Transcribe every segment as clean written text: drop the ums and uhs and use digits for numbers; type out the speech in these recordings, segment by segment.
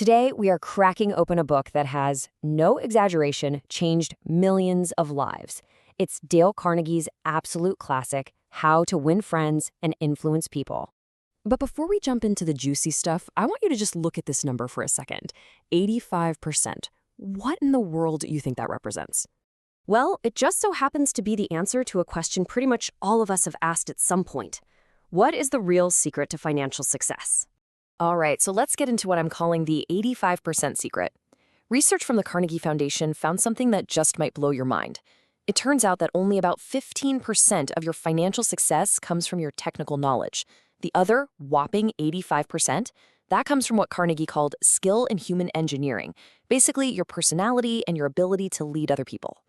Today, we are cracking open a book that has, no exaggeration, changed millions of lives. It's Dale Carnegie's absolute classic, How to Win Friends and Influence People. But before we jump into the juicy stuff, I want you to just look at this number for a second. 85%. What in the world do you think that represents? Well, it just so happens to be the answer to a question pretty much all of us have asked at some point. What is the real secret to financial success? All right, so let's get into what I'm calling the 85% secret. Research from the Carnegie Foundation found something that just might blow your mind. It turns out that only about 15% of your financial success comes from your technical knowledge. The other, whopping 85%, that comes from what Carnegie called skill in human engineering, basically your personality and your ability to lead other people.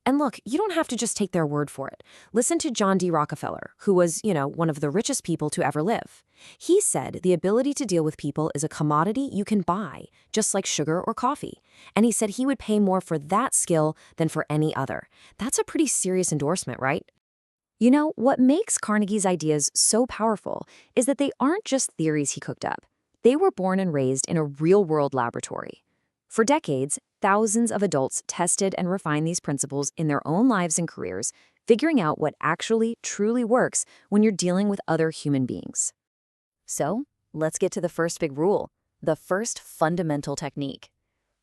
And look, you don't have to just take their word for it. Listen to John D. Rockefeller, who was, one of the richest people to ever live. He said the ability to deal with people is a commodity you can buy, just like sugar or coffee. And he said he would pay more for that skill than for any other. That's a pretty serious endorsement, right? What makes Carnegie's ideas so powerful is that they aren't just theories he cooked up. They were born and raised in a real-world laboratory. For decades, thousands of adults tested and refined these principles in their own lives and careers, figuring out what actually truly works when you're dealing with other human beings. So, let's get to the first big rule, the first fundamental technique.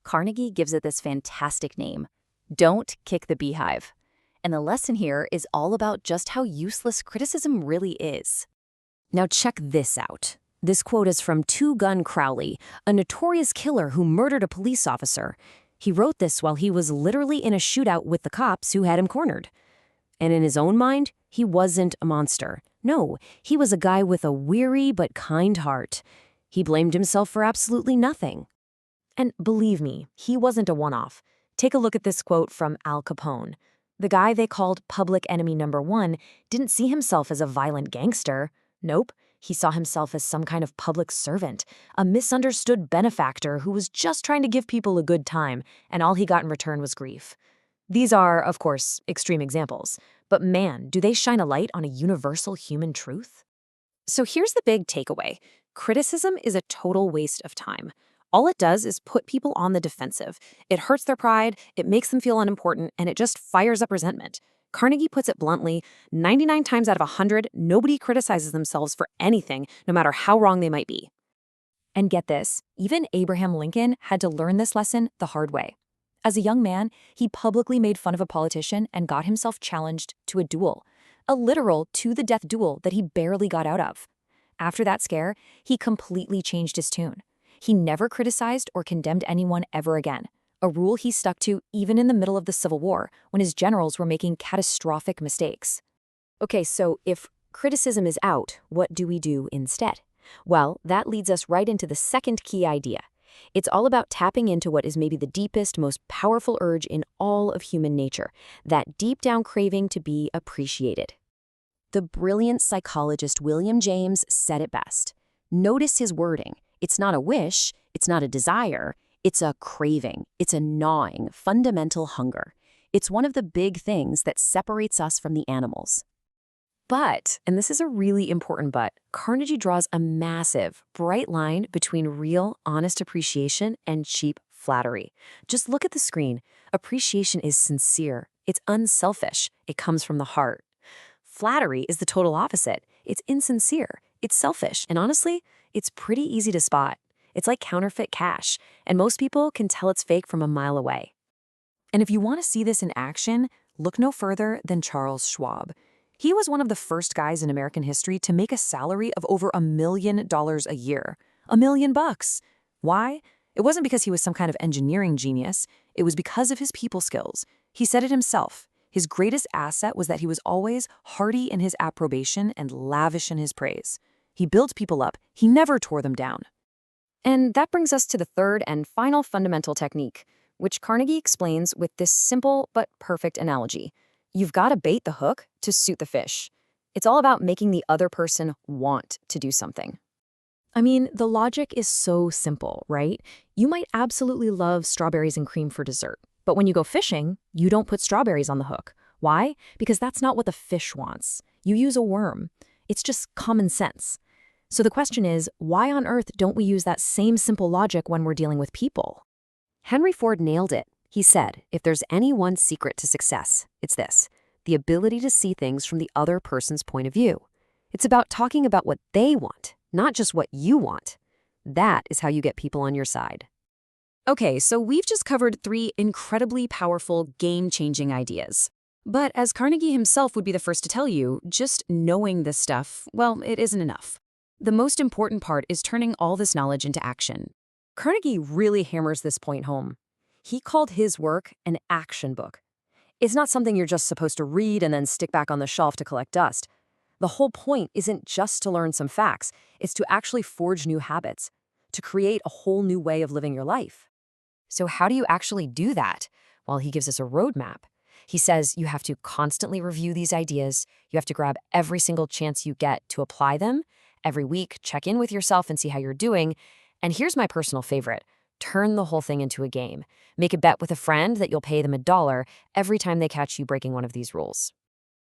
Carnegie gives it this fantastic name: don't kick the beehive. And the lesson here is all about just how useless criticism really is. Now check this out. This quote is from Two Gun Crowley, a notorious killer who murdered a police officer. He wrote this while he was literally in a shootout with the cops who had him cornered. And in his own mind, he wasn't a monster. No, he was a guy with a weary but kind heart. He blamed himself for absolutely nothing. And believe me, he wasn't a one-off. Take a look at this quote from Al Capone. The guy they called public enemy number one didn't see himself as a violent gangster. Nope. He saw himself as some kind of public servant, a misunderstood benefactor who was just trying to give people a good time, and all he got in return was grief. These are, of course, extreme examples, but man, do they shine a light on a universal human truth? So here's the big takeaway. Criticism is a total waste of time. All it does is put people on the defensive. It hurts their pride, it makes them feel unimportant, and it just fires up resentment. Carnegie puts it bluntly, 99 times out of 100, nobody criticizes themselves for anything, no matter how wrong they might be. And get this, even Abraham Lincoln had to learn this lesson the hard way. As a young man, he publicly made fun of a politician and got himself challenged to a duel, a literal to-the-death duel that he barely got out of. After that scare, he completely changed his tune. He never criticized or condemned anyone ever again. A rule he stuck to even in the middle of the Civil War, when his generals were making catastrophic mistakes. Okay, so if criticism is out, what do we do instead? Well, that leads us right into the second key idea. It's all about tapping into what is maybe the deepest, most powerful urge in all of human nature, that deep-down craving to be appreciated. The brilliant psychologist William James said it best. Notice his wording. It's not a wish, it's not a desire, it's a craving, it's a gnawing, fundamental hunger. It's one of the big things that separates us from the animals. But, and this is a really important but, Carnegie draws a massive, bright line between real, honest appreciation and cheap flattery. Just look at the screen. Appreciation is sincere, it's unselfish, it comes from the heart. Flattery is the total opposite. It's insincere, it's selfish, and honestly, it's pretty easy to spot. It's like counterfeit cash, and most people can tell it's fake from a mile away. And if you want to see this in action, look no further than Charles Schwab. He was one of the first guys in American history to make a salary of over $1 million a year. $1 million. Why? It wasn't because he was some kind of engineering genius. It was because of his people skills. He said it himself. His greatest asset was that he was always hearty in his approbation and lavish in his praise. He built people up. He never tore them down. And that brings us to the third and final fundamental technique, which Carnegie explains with this simple but perfect analogy. You've got to bait the hook to suit the fish. It's all about making the other person want to do something. I mean, the logic is so simple, right? You might absolutely love strawberries and cream for dessert, but when you go fishing, you don't put strawberries on the hook. Why? Because that's not what the fish wants. You use a worm. It's just common sense. So the question is, why on earth don't we use that same simple logic when we're dealing with people? Henry Ford nailed it. He said, if there's any one secret to success, it's this: the ability to see things from the other person's point of view. It's about talking about what they want, not just what you want. That is how you get people on your side. Okay, so we've just covered 3 incredibly powerful, game-changing ideas. But as Carnegie himself would be the first to tell you, just knowing this stuff, well, it isn't enough. The most important part is turning all this knowledge into action. Carnegie really hammers this point home. He called his work an action book. It's not something you're just supposed to read and then stick back on the shelf to collect dust. The whole point isn't just to learn some facts, it's to actually forge new habits, to create a whole new way of living your life. So how do you actually do that? Well, he gives us a roadmap. He says you have to constantly review these ideas, you have to grab every single chance you get to apply them. Every week, check in with yourself and see how you're doing. And here's my personal favorite: turn the whole thing into a game. Make a bet with a friend that you'll pay them $1 every time they catch you breaking one of these rules.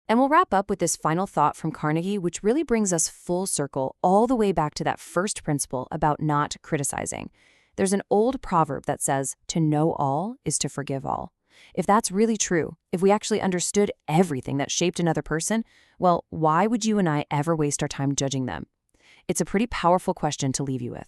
And we'll wrap up with this final thought from Carnegie, which really brings us full circle all the way back to that first principle about not criticizing. There's an old proverb that says, to know all is to forgive all. If that's really true, if we actually understood everything that shaped another person, well, why would you and I ever waste our time judging them? It's a pretty powerful question to leave you with.